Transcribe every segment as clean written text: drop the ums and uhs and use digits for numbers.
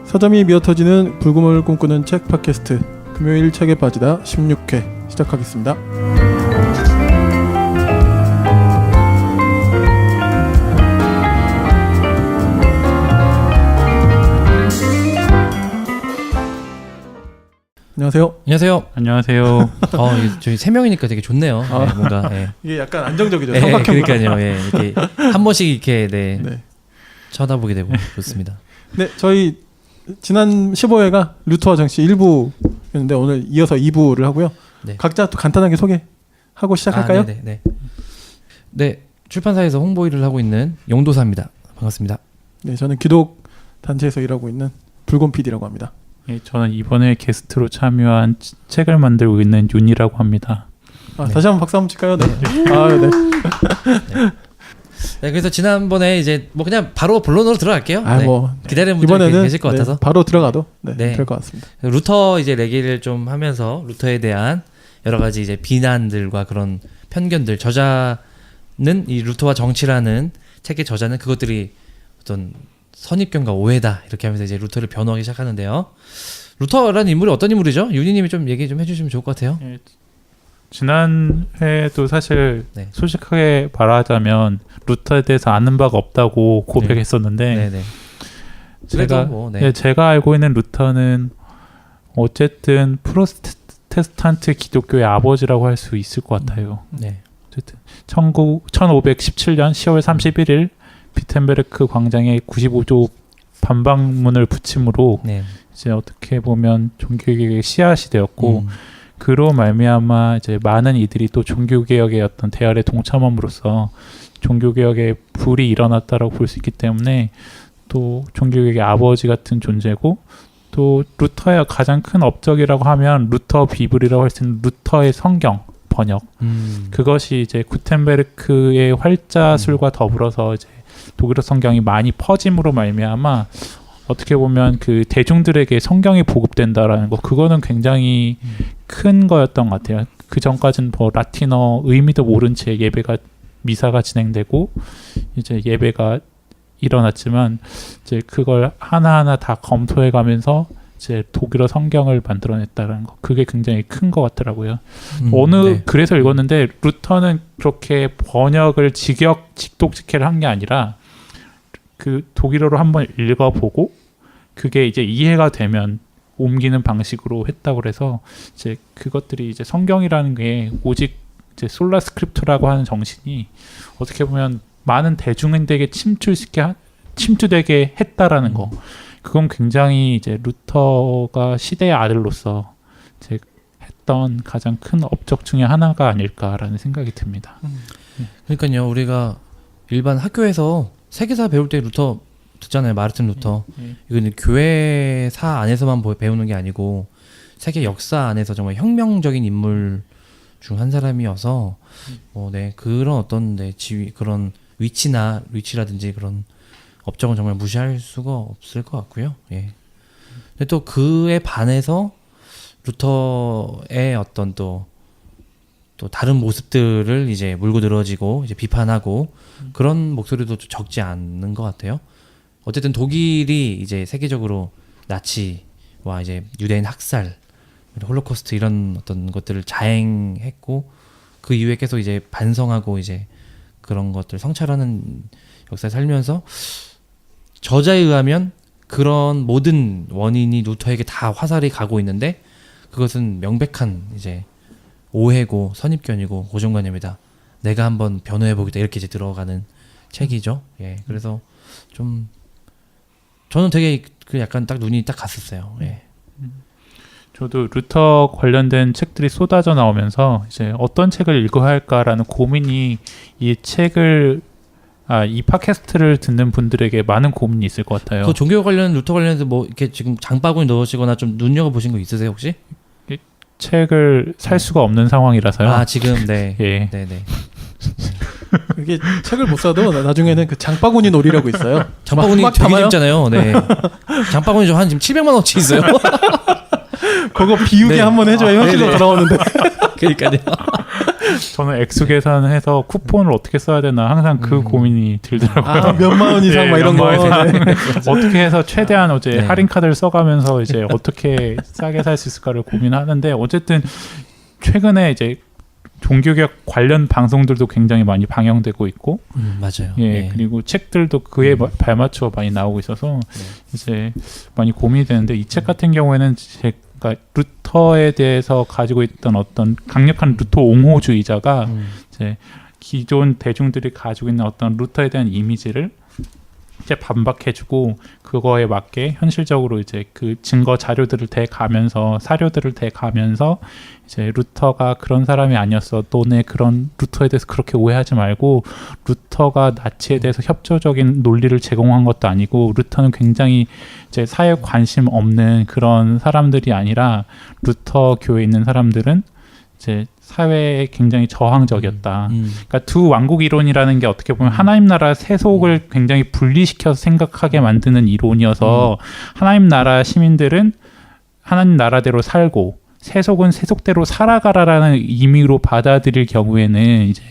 서점이 미어터지는 불금을 꿈꾸는 책 팟캐스트 금요일 책에 빠지다 16회 시작하겠습니다. 안녕하세요. 안녕하세요. 안녕하세요. 저희 세 명이니까 되게 좋네요. 네, 뭔가 이게 약간 안정적이죠. 네, 삼각형. 그러니까요. 예, 이렇게 한 번씩 이렇게 네. 쳐다보게 되고 좋습니다. 네, 저희 지난 15회가 루터와 정씨 1부였는데 오늘 이어서 2부를 하고요. 네. 각자 또 간단하게 소개하고 시작할까요? 네, 출판사에서 홍보 일을 하고 있는 용도사입니다. 반갑습니다. 네, 저는 기독 단체에서 일하고 있는 불곰 PD라고 합니다. 네, 저는 이번에 게스트로 참여한 책을 만들고 있는 윤이라고 합니다. 네. 다시 한번 박수 한번 칠까요? 네. 네. 네, 그래서 지난번에 이제 뭐 그냥 바로 본론으로 들어갈게요. 기다리는 분들이 이번에는 계실 것 같아서 바로 들어가도 될 것 같습니다. 루터 이제 얘기를 좀 하면서 루터에 대한 여러 가지 이제 비난들과 그런 편견들, 저자는 이 루터와 정치라는 책의 저자는 그것들이 어떤 선입견과 오해다 이렇게 하면서 이제 루터를 변호하기 시작하는데요. 루터라는 인물이 어떤 인물이죠? 윤희님이 좀 얘기 좀 해주시면 좋을 것 같아요. 네, 지난 회도 사실 네. 솔직하게 말하자면 루터에 대해서 아는 바가 없다고 고백했었는데 제가 알고 있는 루터는 어쨌든 프로테스탄트 기독교의 아버지라고 할 수 있을 것 같아요. 네. 어쨌든 1517년 10월 31일 비텐베르크 광장에 95조 반박문을 붙임으로 이제 어떻게 보면 종교개혁의 씨앗이 되었고 그로 말미암아 이제 많은 이들이 또 종교개혁의 어떤 대열에 동참함으로써 종교개혁의 불이 일어났다라고 볼 수 있기 때문에 또 종교개혁의 아버지 같은 존재고 또 루터의 가장 큰 업적이라고 하면 루터 비블이라고 할 수 있는 루터의 성경 번역 그것이 이제 구텐베르크의 활자술과 더불어서 이제 독일어 성경이 많이 퍼짐으로 말미암아 어떻게 보면 그 대중들에게 성경이 보급된다라는 거 그거는 굉장히 큰 거였던 것 같아요. 그 전까지는 뭐 라틴어 의미도 모른 채 미사가 진행되고 이제 예배가 일어났지만 이제 그걸 하나하나 다 검토해가면서 이제 독일어 성경을 만들어냈다는 거 그게 굉장히 큰 것 같더라고요. 그래서 읽었는데 루터는 그렇게 번역을 직독직해를 한 게 아니라 그 독일어로 한번 읽어보고 그게 이제 이해가 되면 옮기는 방식으로 했다고 그래서 이제 그것들이 이제 성경이라는 게 오직 이제 솔라 스크립투라고 하는 정신이 어떻게 보면 많은 대중들에게 침투되게 했다라는 거 그건 굉장히 이제 루터가 시대의 아들로서 이제 했던 가장 큰 업적 중에 하나가 아닐까라는 생각이 듭니다. 그러니까요, 우리가 일반 학교에서 세계사 배울 때 루터 듣잖아요. 마르틴 루터. 이건 교회사 안에서만 배우는 게 아니고 세계 역사 안에서 정말 혁명적인 인물 중 한 사람이어서 그런 어떤 지위 그런 위치라든지 그런 업적은 정말 무시할 수가 없을 것 같고요. 예. 근데 또 그에 반해서 루터의 어떤 또 다른 모습들을 이제 물고 늘어지고 이제 비판하고 그런 목소리도 적지 않는 것 같아요. 어쨌든 독일이 이제 세계적으로 나치와 이제 유대인 학살, 홀로코스트 이런 어떤 것들을 자행했고 그 이후에 계속 이제 반성하고 이제 그런 것들 성찰하는 역사에 살면서 저자에 의하면 그런 모든 원인이 루터에게 다 화살이 가고 있는데 그것은 명백한 이제 오해고 선입견이고 고정관념이다. 내가 한번 변호해보겠다 이렇게 이제 들어가는 책이죠. 예, 그래서 좀 저는 되게 그 약간 딱 눈이 딱 갔었어요. 예. 저도 루터 관련된 책들이 쏟아져 나오면서 이제 어떤 책을 읽어야 할까라는 고민이 이 팟캐스트를 듣는 분들에게 많은 고민이 있을 것 같아요. 그 종교 관련 루터 관련해서 뭐 이렇게 지금 장바구니 넣으시거나 좀 눈여겨 보신 거 있으세요 혹시? 책을 살 수가 없는 상황이라서요. 지금 네. 예. 네네. 이게 책을 못 사도 나중에는 그 장바구니 놀이라고 있어요. 장바구니 되게 재밌잖아요. 네. 장바구니 좀 한 지금 700만 원치 있어요. 그거 비우게 네. 한번 해줘야 현실로 네네. 돌아오는데. 그러니까요. 저는 액수 계산해서 쿠폰을 어떻게 써야 되나 항상 그 고민이 들더라고요. 아, 몇만 원 이상 네, 막 이런 거. 몇만 원 네. 어떻게 해서 최대한 이제 네. 할인 카드를 써가면서 이제 어떻게 싸게 살 수 있을까를 고민하는데 어쨌든 최근에 이제 종교개혁 관련 방송들도 굉장히 많이 방영되고 있고, 맞아요. 예 네. 그리고 책들도 그에 발맞춰 많이 나오고 있어서 이제 많이 고민이 되는데 이 책 같은 경우에는 제가 루터에 대해서 가지고 있던 어떤 강력한 루터 옹호주의자가 이제 기존 대중들이 가지고 있는 어떤 루터에 대한 이미지를 이제 반박해주고 그거에 맞게 현실적으로 이제 그 증거 자료들을 대가면서 사료들을 대가면서 이제 루터가 그런 사람이 아니었어. 너네 그런 루터에 대해서 그렇게 오해하지 말고 루터가 나치에 대해서 협조적인 논리를 제공한 것도 아니고 루터는 굉장히 이제 사회 관심 없는 그런 사람들이 아니라 루터 교회에 있는 사람들은 이제 사회에 굉장히 저항적이었다. 그러니까 두 왕국 이론이라는 게 어떻게 보면 하나님 나라 세속을 굉장히 분리시켜서 생각하게 만드는 이론이어서 하나님 나라 시민들은 하나님 나라대로 살고 세속은 세속대로 살아가라라는 의미로 받아들일 경우에는 이제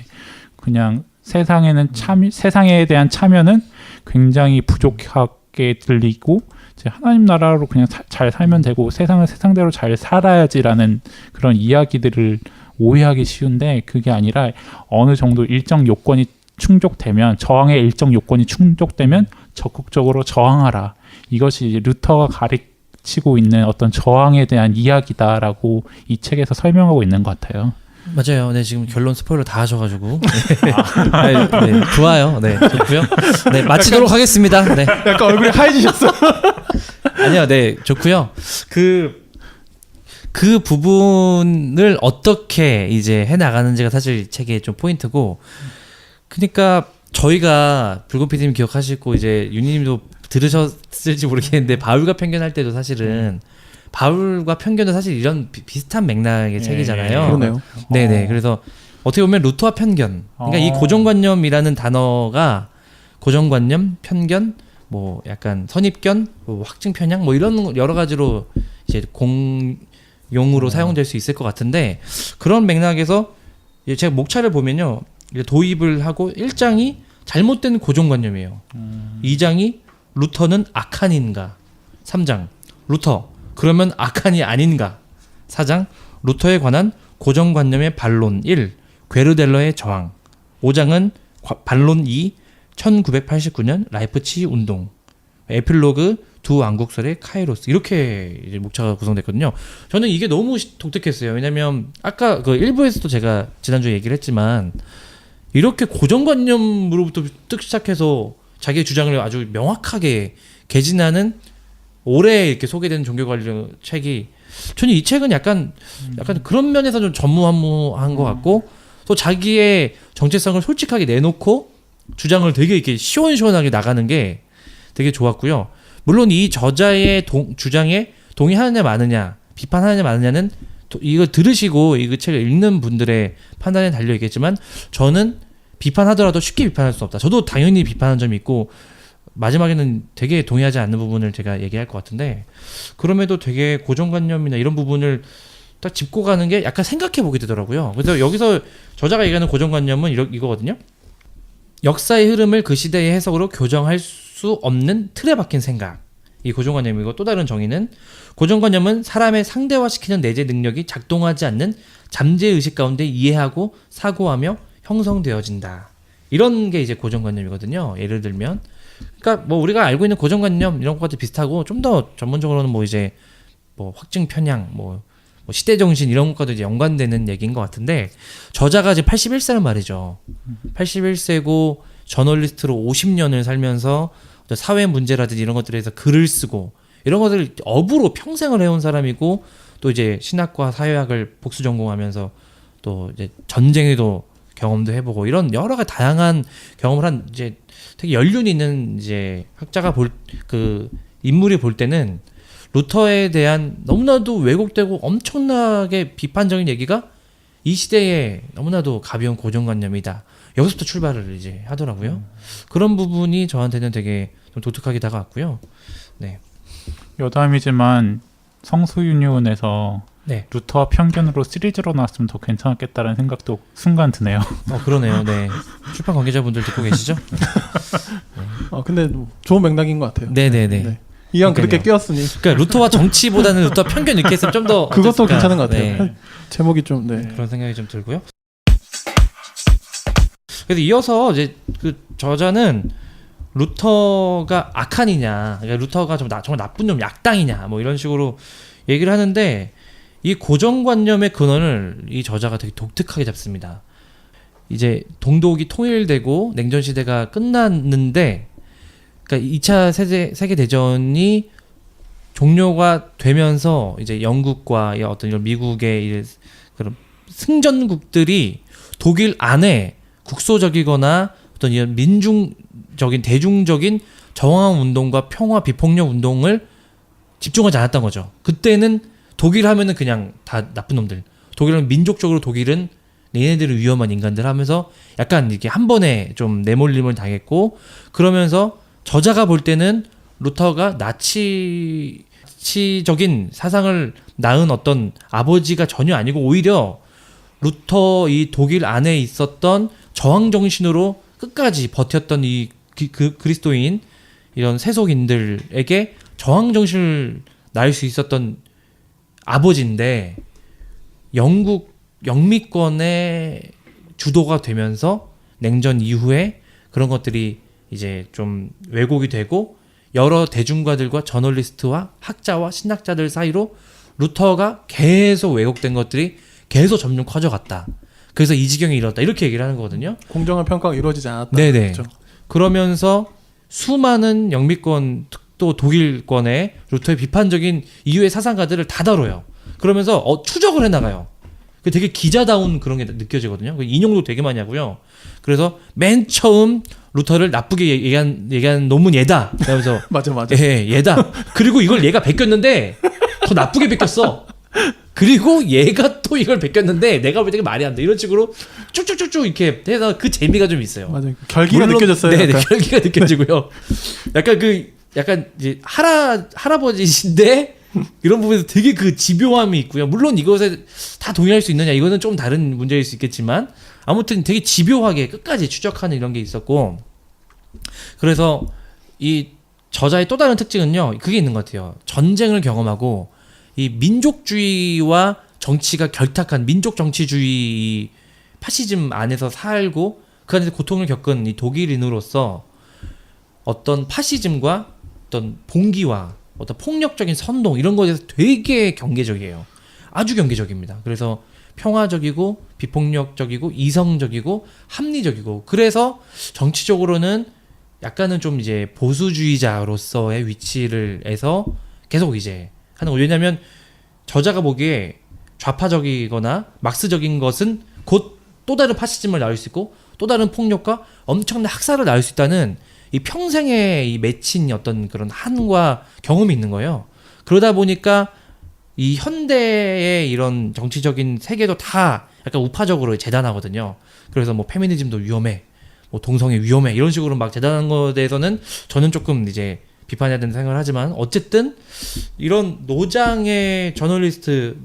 그냥 세상에 대한 참여는 굉장히 부족하게 들리고 이제 하나님 나라로 그냥 잘 살면 되고 세상은 세상대로 잘 살아야지라는 그런 이야기들을 오해하기 쉬운데 그게 아니라 어느 정도 일정 요건이 충족되면 저항의 일정 요건이 충족되면 적극적으로 저항하라. 이것이 이제 루터가 가르치고 있는 어떤 저항에 대한 이야기다라고 이 책에서 설명하고 있는 것 같아요. 맞아요. 네, 지금 결론 스포일러 다 하셔가지고 네, 네, 좋아요. 네, 좋고요. 네, 마치도록 하겠습니다. 네, 약간 얼굴이 하얘지셨어. 아니요, 네, 좋고요. 그 부분을 어떻게 이제 해 나가는지가 사실 책의 좀 포인트고, 그러니까 저희가 붉은 PD님 기억하시고 이제 윤희님도 들으셨을지 모르겠는데 바울과 편견할 때도 사실은 바울과 편견도 사실 이런 비슷한 맥락의 책이잖아요. 그러네요. 네네. 그래서 어떻게 보면 루터와 편견. 그러니까 이 고정관념이라는 단어가 고정관념, 편견, 뭐 약간 선입견, 뭐 확증 편향, 뭐 이런 여러 가지로 이제 공용으로 사용될 수 있을 것 같은데 그런 맥락에서 제가 목차를 보면요, 도입을 하고 1장이 잘못된 고정관념이에요. 2장이 루터는 악한인가. 3장 루터 그러면 악한이 아닌가. 4장 루터에 관한 고정관념의 반론 1 괴르델러의 저항. 5장은 반론 2 1989년 라이프치히 운동. 에필로그 두 왕국설의 카이로스. 이렇게 이제 목차가 구성됐거든요. 저는 이게 너무 독특했어요. 왜냐면 아까 그 1부에서도 제가 지난주에 얘기를 했지만 이렇게 고정관념으로부터 시작해서 자기의 주장을 아주 명확하게 개진하는 올해 이렇게 소개된 종교 관련 책이, 저는 이 책은 약간 그런 면에서 좀 전무후무한 것 같고, 또 자기의 정체성을 솔직하게 내놓고 주장을 되게 이렇게 시원시원하게 나가는 게 되게 좋았고요. 물론 이 저자의 주장에 동의하느냐 마느냐, 비판하느냐 마느냐는 이거 들으시고 이 책을 읽는 분들의 판단에 달려 있겠지만, 저는 비판하더라도 쉽게 비판할 수 없다. 저도 당연히 비판한 점이 있고 마지막에는 되게 동의하지 않는 부분을 제가 얘기할 것 같은데, 그럼에도 되게 고정관념이나 이런 부분을 딱 짚고 가는 게 약간 생각해 보게 되더라고요. 그래서 여기서 저자가 얘기하는 고정관념은 이거거든요. 역사의 흐름을 그 시대의 해석으로 교정할 수 없는 틀에 박힌 생각. 이 고정관념이고, 또 다른 정의는 고정관념은 사람의 상대화시키는 내재 능력이 작동하지 않는 잠재의식 가운데 이해하고 사고하며 형성되어진다. 이런 게 이제 고정관념이거든요. 예를 들면, 그러니까 뭐 우리가 알고 있는 고정관념 이런 것과 비슷하고, 좀 더 전문적으로는 뭐 이제 뭐 확증 편향, 뭐 시대 정신 이런 것과도 이제 연관되는 얘기인 것 같은데, 저자가 이제 81세란 말이죠. 81세고 저널리스트로 50년을 살면서 사회 문제라든지 이런 것들에 대해서 글을 쓰고 이런 것들을 업으로 평생을 해온 사람이고, 또 이제 신학과 사회학을 복수 전공하면서 또 이제 전쟁에도 경험도 해보고 이런 여러 가지 다양한 경험을 한 이제 되게 연륜 있는 이제 학자가 인물이 볼 때는 루터에 대한 너무나도 왜곡되고 엄청나게 비판적인 얘기가 이 시대에 너무나도 가벼운 고정관념이다. 여기서부터 출발을 이제 하더라고요. 그런 부분이 저한테는 되게 좀 독특하게 다가왔고요. 네. 여담이지만 성수윤회원에서 네. 루터와 편견으로 시리즈로 나왔으면 더 괜찮았겠다는 생각도 순간 드네요. 그러네요. 네. 출판 관계자분들 듣고 계시죠? 근데 좋은 맥락인 것 같아요. 네네네. 네. 이왕 그렇게 끼웠으니. 그러니까 루터와 정치보다는 루터와 편견 이렇게 했으면 좀 더 그것도 어땠을까? 괜찮은 것 같아요. 네. 제목이 좀 네. 그런 생각이 좀 들고요. 그래서 이어서 이제 그 저자는 루터가 악한이냐, 그러니까 루터가 정말 나쁜 놈, 약당이냐, 뭐 이런 식으로 얘기를 하는데 이 고정관념의 근원을 이 저자가 되게 독특하게 잡습니다. 이제 동독이 통일되고 냉전 시대가 끝났는데, 그러니까 2차 세계 대전이 종료가 되면서 이제 영국과 어떤 이런 미국의 그런 승전국들이 독일 안에 국소적이거나 어떤 이런 민중적인 대중적인 저항 운동과 평화 비폭력 운동을 집중하지 않았던 거죠. 그때는 독일 하면은 그냥 다 나쁜 놈들. 독일은 민족적으로 독일은 얘네들은 위험한 인간들 하면서 약간 이렇게 한 번에 좀 내몰림을 당했고, 그러면서 저자가 볼 때는 루터가 나치적인 사상을 낳은 어떤 아버지가 전혀 아니고 오히려 루터 이 독일 안에 있었던 저항 정신으로 끝까지 버텼던 이 그리스도인 이런 세속인들에게 저항 정신을 낳을 수 있었던 아버지인데 영국 영미권의 주도가 되면서 냉전 이후에 그런 것들이 이제 좀 왜곡이 되고 여러 대중가들과 저널리스트와 학자와 신학자들 사이로 루터가 계속 왜곡된 것들이 계속 점점 커져갔다. 그래서 이 지경에 이르렀다. 이렇게 얘기를 하는 거거든요. 공정한 평가가 이루어지지 않았다. 네네. 그렇죠. 그러면서 수많은 영미권 또 독일권의 루터의 비판적인 이유의 사상가들을 다 다뤄요. 그러면서 추적을 해나가요. 되게 기자다운 그런 게 느껴지거든요. 인용도 되게 많이 하고요. 그래서 맨 처음 루터를 나쁘게 얘기한 논문 얘다. 그러면서 맞아. 예, 얘다. 그리고 이걸 얘가 베꼈는데 더 나쁘게 베꼈어. 그리고 얘가 또 이걸 베꼈는데 내가 볼 때 말이 안 돼. 이런 식으로 쭉쭉쭉쭉 이렇게 해서 그 재미가 좀 있어요. 맞아요. 결기가 물론, 느껴졌어요. 네, 약간. 결기가 느껴지고요. 약간 이제 할아버지신데 이런 부분에서 되게 그 집요함이 있고요. 물론 이것에 다 동의할 수 있느냐 이거는 좀 다른 문제일 수 있겠지만 아무튼 되게 집요하게 끝까지 추적하는 이런 게 있었고, 그래서 이 저자의 또 다른 특징은요, 그게 있는 것 같아요. 전쟁을 경험하고 이 민족주의와 정치가 결탁한 민족 정치주의 파시즘 안에서 살고 그 안에서 고통을 겪은 이 독일인으로서 어떤 파시즘과 어떤 봉기와 어떤 폭력적인 선동 이런 것에 대해서 되게 경계적이에요. 아주 경계적입니다. 그래서 평화적이고 비폭력적이고 이성적이고 합리적이고, 그래서 정치적으로는 약간은 좀 이제 보수주의자로서의 위치를 해서 계속 이제 하는 거예요. 왜냐하면 저자가 보기에 좌파적이거나 막스적인 것은 곧 또 다른 파시즘을 낳을 수 있고 또 다른 폭력과 엄청난 학살을 낳을 수 있다는 이 평생의 이 맺힌 어떤 그런 한과 경험이 있는 거예요. 그러다 보니까 이 현대의 이런 정치적인 세계도 다 약간 우파적으로 재단하거든요. 그래서 뭐 페미니즘도 위험해, 뭐 동성애 위험해 이런 식으로 막 재단하는 것에 대해서는 저는 조금 이제 비판해야 된다는 생각을 하지만, 어쨌든 이런 노장의 저널리스트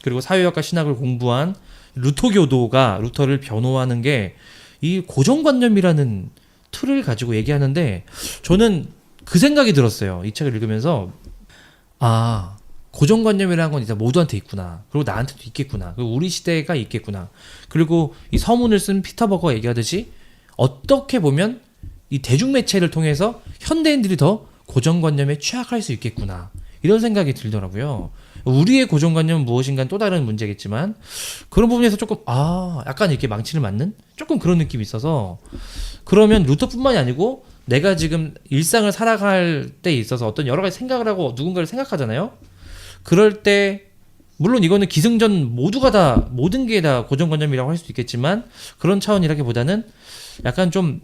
그리고 사회학과 신학을 공부한 루터교도가 루터를 변호하는 게 이 고정관념이라는 틀을 가지고 얘기하는데, 저는 그 생각이 들었어요. 이 책을 읽으면서 고정관념이라는 건 이제 모두한테 있구나. 그리고 나한테도 있겠구나. 그리고 우리 시대가 있겠구나. 그리고 이 서문을 쓴 피터 버거가 얘기하듯이 어떻게 보면 이 대중매체를 통해서 현대인들이 더 고정관념에 취약할 수 있겠구나. 이런 생각이 들더라고요. 우리의 고정관념은 무엇인가는 또 다른 문제겠지만 그런 부분에서 조금 약간 이렇게 망치를 맞는 조금 그런 느낌이 있어서, 그러면 루터뿐만이 아니고 내가 지금 일상을 살아갈 때 있어서 어떤 여러 가지 생각을 하고 누군가를 생각하잖아요. 그럴 때 물론 이거는 기승전 모두가 다 모든 게 다 고정관념이라고 할 수 있겠지만 그런 차원이라기보다는 약간 좀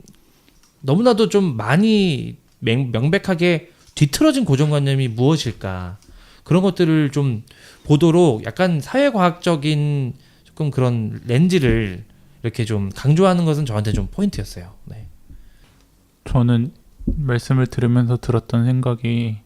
너무나도 좀 많이 명백하게 뒤틀어진 고정관념이 무엇일까, 그런 것들을 좀 보도록 약간 사회과학적인 조금 그런 렌즈를 이렇게 좀 강조하는 것은 저한테 좀 포인트였어요. 네. 저는 말씀을 들으면서 들었던 생각이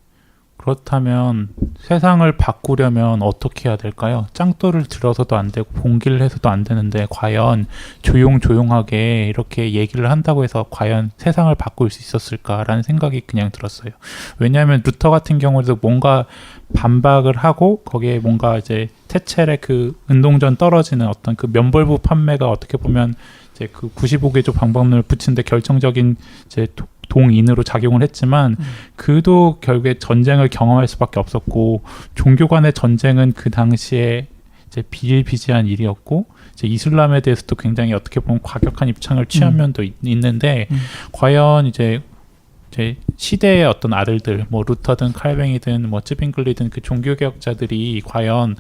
그렇다면 세상을 바꾸려면 어떻게 해야 될까요? 짱돌을 들어서도 안 되고 봉기를 해서도 안 되는데 과연 조용조용하게 이렇게 얘기를 한다고 해서 과연 세상을 바꿀 수 있었을까라는 생각이 그냥 들었어요. 왜냐하면 루터 같은 경우도 뭔가 반박을 하고 거기에 뭔가 이제 테첼의 그 운동전 떨어지는 어떤 그 면벌부 판매가 어떻게 보면 이제 그 95개조 방법론을 붙이는데 결정적인 이제 동인으로 작용을 했지만 그도 결국에 전쟁을 경험할 수밖에 없었고 종교 간의 전쟁은 그 당시에 이제 비일비재한 일이었고 이제 이슬람에 대해서도 굉장히 어떻게 보면 과격한 입장을 취한 면도 있는데 과연 이제 시대의 어떤 아들들 뭐 루터든 칼뱅이든 뭐 쯔빙글리든 그 종교개혁자들이 과연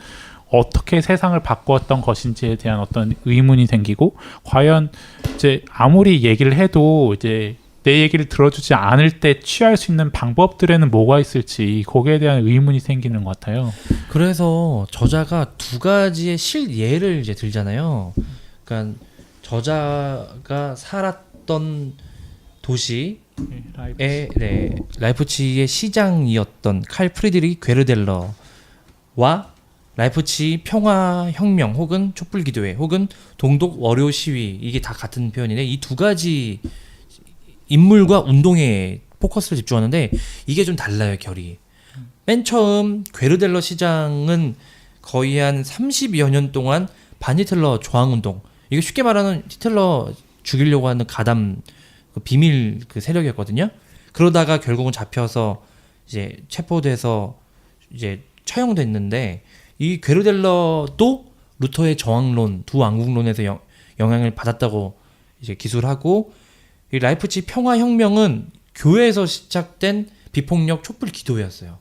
어떻게 세상을 바꾸었던 것인지에 대한 어떤 의문이 생기고 과연 이제 아무리 얘기를 해도 이제 내 얘기를 들어주지 않을 때 취할 수 있는 방법들에는 뭐가 있을지 거기에 대한 의문이 생기는 것 같아요. 그래서 저자가 두 가지의 실예를 이제 들잖아요. 그러니까 저자가 살았던 도시의 라이프치히의 시장이었던 칼 프리드리히 괴르델러와 라이프치히 평화혁명 혹은 촛불기도회 혹은 동독 월요 시위 이게 다 같은 표현인데 이 두 가지 인물과 운동에 포커스를 집중하는데 이게 좀 달라요, 결이. 맨 처음 괴르델러 시장은 거의 한 30여 년 동안 반히틀러 저항운동, 이게 쉽게 말하는 히틀러 죽이려고 하는 가담 그 비밀 그 세력이었거든요. 그러다가 결국은 잡혀서 이제 체포돼서 이제 처형됐는데 이 괴르델러도 루터의 저항론, 두 왕국론에서 영향을 받았다고 이제 기술하고 이 라이프치히 평화혁명은 교회에서 시작된 비폭력 촛불 기도회였어요.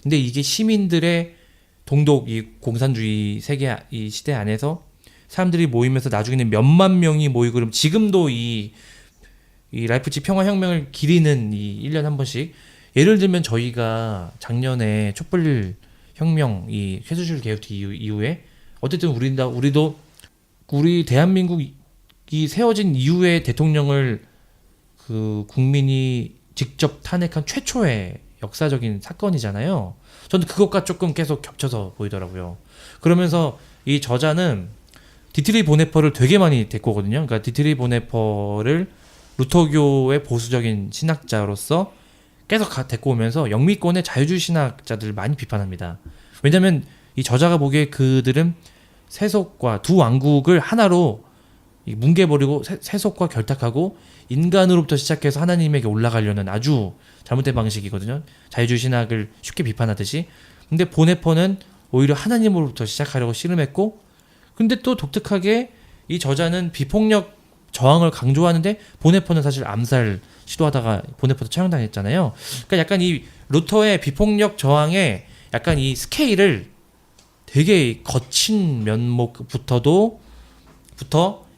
근데 이게 시민들의 동독 이 공산주의 세계 이 시대 안에서 사람들이 모이면서 나중에는 몇만 명이 모이고 그럼 지금도 이 라이프치히 평화혁명을 기리는 이 1년 한 번씩 예를 들면 저희가 작년에 촛불 혁명 이 쇄수주의 개혁 이후에 어쨌든 우리도 우리 대한민국이 세워진 이후에 대통령을 그 국민이 직접 탄핵한 최초의 역사적인 사건이잖아요. 저는 그것과 조금 계속 겹쳐서 보이더라고요. 그러면서 이 저자는 디트리 보네퍼를 되게 많이 데리고 오거든요. 그러니까 디트리 보네퍼를 루터교의 보수적인 신학자로서 계속 데리고 오면서 영미권의 자유주의 신학자들을 많이 비판합니다. 왜냐하면 이 저자가 보기에 그들은 세속과 두 왕국을 하나로 뭉개버리고 세속과 결탁하고 인간으로부터 시작해서 하나님에게 올라가려는 아주 잘못된 방식이거든요. 자유주의 신학을 쉽게 비판하듯이. 근데 보네퍼는 오히려 하나님으로부터 시작하려고 씨름했고, 근데 또 독특하게 이 저자는 비폭력 저항을 강조하는데 보네퍼는 사실 암살 시도하다가 보네퍼도 처형당했잖아요. 그러니까 약간 이 루터의 비폭력 저항의 약간 이 스케일을 되게 거친 면목부터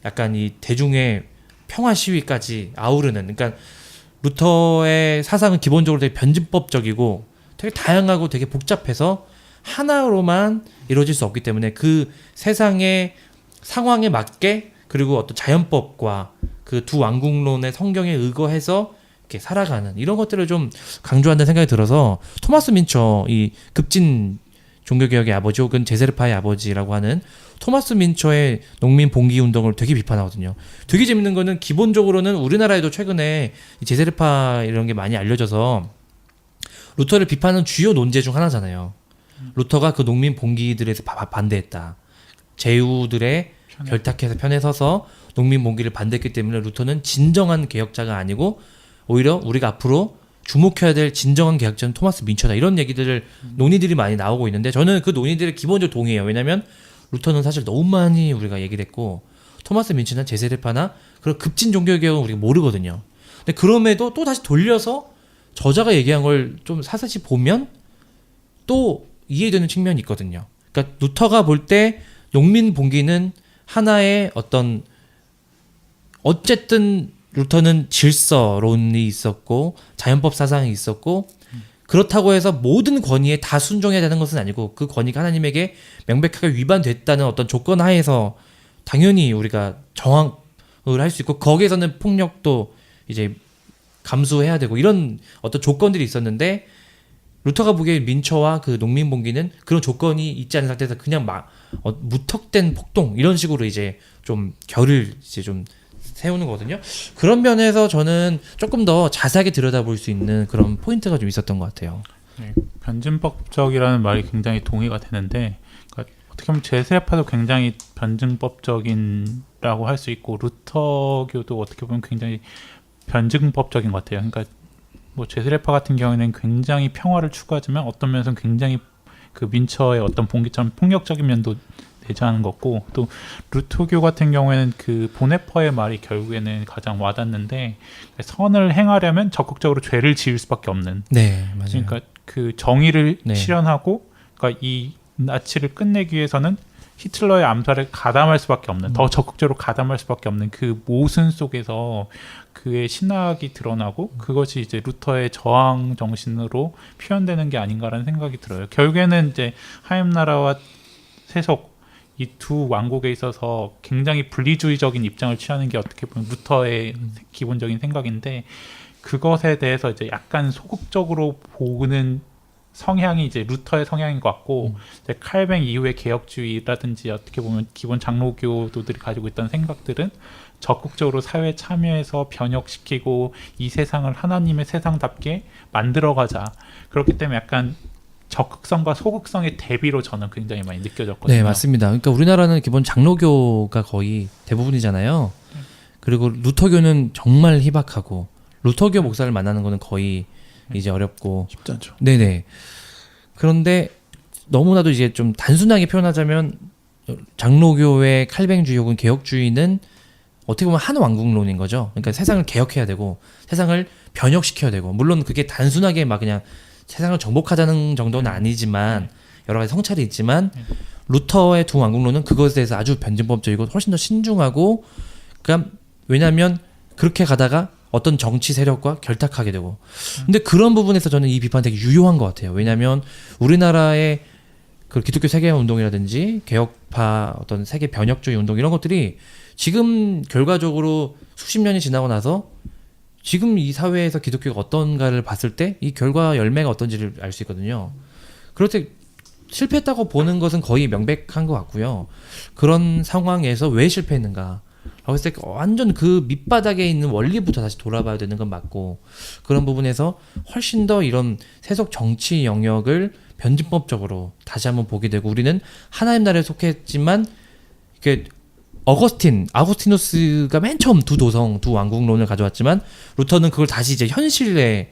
약간 이 대중의 평화 시위까지 아우르는, 그러니까 루터의 사상은 기본적으로 되게 변증법적이고 되게 다양하고 되게 복잡해서 하나로만 이루어질 수 없기 때문에 그 세상의 상황에 맞게 그리고 어떤 자연법과 그 두 왕국론의 성경에 의거해서 이렇게 살아가는 이런 것들을 좀 강조한다는 생각이 들어서 토마스 민처 이 급진 종교개혁의 아버지 혹은 제세르파의 아버지라고 하는 토마스 민처의 농민 봉기 운동을 되게 비판하거든요. 되게 재밌는 거는 기본적으로는 우리나라에도 최근에 제세르파 이런 게 많이 알려져서 루터를 비판하는 주요 논제 중 하나잖아요. 루터가 그 농민 봉기들에서 반대했다. 제후들의 결탁해서 편에 서서 농민 봉기를 반대했기 때문에 루터는 진정한 개혁자가 아니고 오히려 우리가 앞으로 주목해야 될 진정한 개혁자는 토마스 민처다. 이런 얘기들을 논의들이 많이 나오고 있는데 저는 그 논의들에 기본적으로 동의해요. 왜냐하면 루터는 사실 너무 많이 우리가 얘기를 했고 토마스 민처나 제세르파나 그런 급진 종교개혁은 우리가 모르거든요. 근데 그럼에도 또 다시 돌려서 저자가 얘기한 걸 좀 사사시 보면 또 이해되는 측면이 있거든요. 그러니까 루터가 볼 때 농민 봉기는 하나의 어쨌든 루터는 질서론이 있었고 자연법 사상이 있었고 그렇다고 해서 모든 권위에 다 순종해야 되는 것은 아니고 그 권위가 하나님에게 명백하게 위반됐다는 어떤 조건 하에서 당연히 우리가 저항을 할 수 있고 거기에서는 폭력도 이제 감수해야 되고 이런 어떤 조건들이 있었는데 루터가 보기에 민처와 그 농민봉기는 그런 조건이 있지 않은 상태에서 그냥 막 무턱된 폭동 이런 식으로 이제 좀 결을 이제 좀 세우는 거거든요. 그런 면에서 저는 조금 더 자세하게 들여다볼 수 있는 그런 포인트가 좀 있었던 것 같아요. 네, 변증법적이라는 말이 굉장히 동의가 되는데, 그러니까 어떻게 보면 제세파도 굉장히 변증법적인라고 할 수 있고 루터교도 어떻게 보면 굉장히 변증법적인 것 같아요. 그러니까 뭐 제세파 같은 경우에는 굉장히 평화를 추구하지만 어떤 면에서는 굉장히 그 민처의 어떤 봉기처럼 폭력적인 면도 내재하는 거고, 또 루터교 같은 경우에는 그 보네퍼의 말이 결국에는 가장 와닿는데, 선을 행하려면 적극적으로 죄를 지을 수밖에 없는. 네, 맞아요. 그러니까 그 정의를 네. 실현하고, 그러니까 이 나치를 끝내기 위해서는 히틀러의 암살을 가담할 수밖에 없는, 더 적극적으로 가담할 수밖에 없는 그 모순 속에서 그의 신학이 드러나고, 그것이 이제 루터의 저항 정신으로 표현되는 게 아닌가라는 생각이 들어요. 결국에는 이제 하임나라와 세속 이 두 왕국에 있어서 굉장히 분리주의적인 입장을 취하는 게 어떻게 보면 루터의 기본적인 생각인데, 그것에 대해서 이제 약간 소극적으로 보는 성향이 이제 루터의 성향인 것 같고, 이제 칼뱅 이후의 개혁주의라든지 어떻게 보면 기본 장로교도들이 가지고 있던 생각들은 적극적으로 사회에 참여해서 변혁시키고 이 세상을 하나님의 세상답게 만들어가자. 그렇기 때문에 약간 적극성과 소극성의 대비로 저는 굉장히 많이 느껴졌거든요. 네, 맞습니다. 그러니까 우리나라는 기본 장로교가 거의 대부분이잖아요. 그리고 루터교는 정말 희박하고, 루터교 목사를 만나는 거는 거의 이제 어렵고 쉽지 않죠. 네네. 그런데 너무나도 이제 좀 단순하게 표현하자면 장로교의 칼뱅주의 혹은 개혁주의는 어떻게 보면 한 왕국론인 거죠. 그러니까 세상을 개혁해야 되고 세상을 변혁시켜야 되고, 물론 그게 단순하게 막 그냥 세상을 정복하자는 정도는 아니지만 여러 가지 성찰이 있지만, 루터의 두 왕국론은 그것에 대해서 아주 변증법적이고 훨씬 더 신중하고, 그러니까 왜냐하면 그렇게 가다가 어떤 정치 세력과 결탁하게 되고, 근데 그런 부분에서 저는 이 비판 되게 유효한 것 같아요. 왜냐하면 우리나라의 그 기독교 세계화 운동이라든지 개혁파 어떤 세계 변혁주의 운동 이런 것들이 지금 결과적으로 수십 년이 지나고 나서 지금 이 사회에서 기독교가 어떤가를 봤을 때 이 결과 열매가 어떤지를 알 수 있거든요. 그럴 때 실패했다고 보는 것은 거의 명백한 것 같고요. 그런 상황에서 왜 실패했는가 라고 했을 때 완전 그 밑바닥에 있는 원리부터 다시 돌아봐야 되는 건 맞고, 그런 부분에서 훨씬 더 이런 세속 정치 영역을 변증법적으로 다시 한번 보게 되고, 우리는 하나님 나라에 속했지만 이게 아우구스티누스가 맨 처음 두 도성, 두 왕국론을 가져왔지만 루터는 그걸 다시 이제 현실의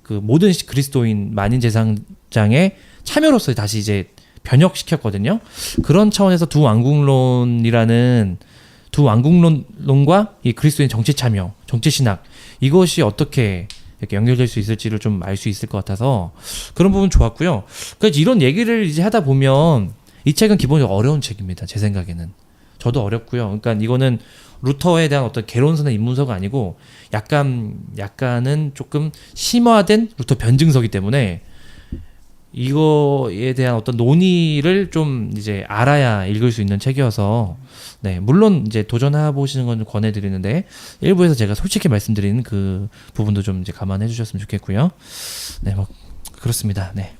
그 모든 그리스도인 만인 제사장의 참여로서 다시 이제 변혁시켰거든요. 그런 차원에서 두 왕국론과 이 그리스도인 정치 참여, 정치 신학, 이것이 어떻게 이렇게 연결될 수 있을지를 좀 알 수 있을 것 같아서 그런 부분 좋았고요. 그러니까 이런 얘기를 이제 하다 보면 이 책은 기본적으로 어려운 책입니다. 제 생각에는. 저도 어렵고요. 그러니까 이거는 루터에 대한 어떤 개론서나 입문서가 아니고 약간은 조금 심화된 루터 변증서기 때문에 이거에 대한 어떤 논의를 좀 이제 알아야 읽을 수 있는 책이어서, 네, 물론 이제 도전해 보시는 건 좀 권해드리는데, 일부에서 제가 솔직히 말씀드리는 그 부분도 좀 이제 감안해 주셨으면 좋겠고요. 네, 뭐 그렇습니다. 네.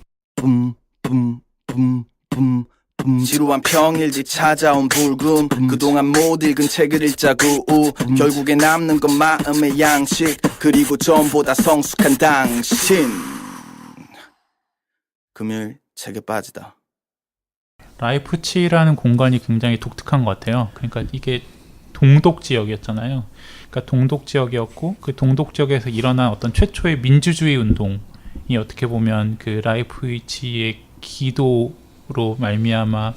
지루한 평일지 찾아온 불금, 그동안 못 읽은 책을 읽자구. 결국에 남는 건 마음의 양식, 그리고 전보다 성숙한 당신. 금요일 책에 빠지다. 라이프치히라는 공간이 굉장히 독특한 것 같아요. 그러니까 이게 동독 지역이었잖아요. 그러니까 동독 지역이었고, 그 동독 지역에서 일어난 어떤 최초의 민주주의 운동이 어떻게 보면 그 라이프치히의 기도로 말미암아